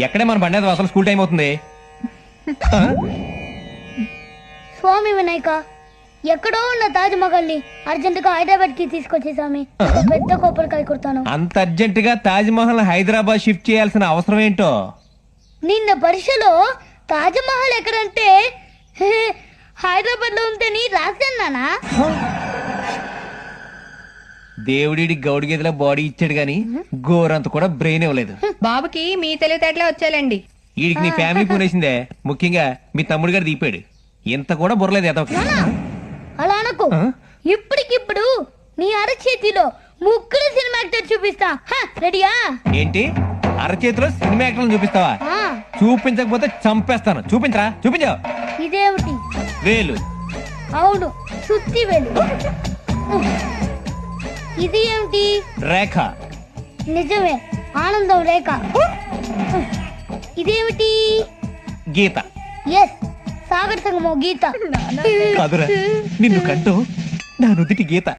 ఎక్కడే మన బండి అసలు స్కూల్ టైం అవుతుంది. స్వామి వినాయక, ఎక్కడో ఉన్న తాజ్ మహల్ ని అర్జెంట్ గా హైదరాబాద్ కి తీసుకొచ్చే స్వామి. పెద్ద కోపరికాయ కుడతాను. అంత అర్జెంట్ గా తాజ్ మహల్ హైదరాబాద్ షిఫ్ట్ చేయాల్సిన అవసరం ఏంటో? నిన్న పరీక్షలో తాజ్ మహల్ ఎక్కడంటే హైదరాబాద్ లో ఉంటేని రాశానా? దేవుడి గౌడి గేదెల బాడీ ఇచ్చాడు గాని గోరంత కూడా బ్రెయిన్ ఇవ్వలేదు. బాబుకి మీ తెలివితేటలే వచ్చాయండి. వీడికి నీ ఫ్యామిలీ పూనేసిందే, ముఖ్యంగా మీ తమ్ముడు గారు దీపాడు. ఇంత కూడా బుర్రలేదు ఎదవకి. అలా అనకు. ఇప్పటికిప్పుడు నీ అరచేతిలో ముగ్గురు సినిమా యాక్టర్ చూపిస్తా. రెడీయా? ఏంటి అరచేతిలో సినిమా యాక్టర్లను చూపిస్తావా? చూపించకపోతే చంపేస్తాను. చూపించరా, చూపించావు. ఇదేమిటి? వేలు. అవును, సుత్తి వేలు. ఇది ఏమిటి? రేఖ. నిజమే, ఆనందం రేఖ. ఇదేమిటి? గీత. ఎస్, సాగర్ సంగమో గీత. కాదురా, నిన్ను కంటూ నా నుదిటి గీత.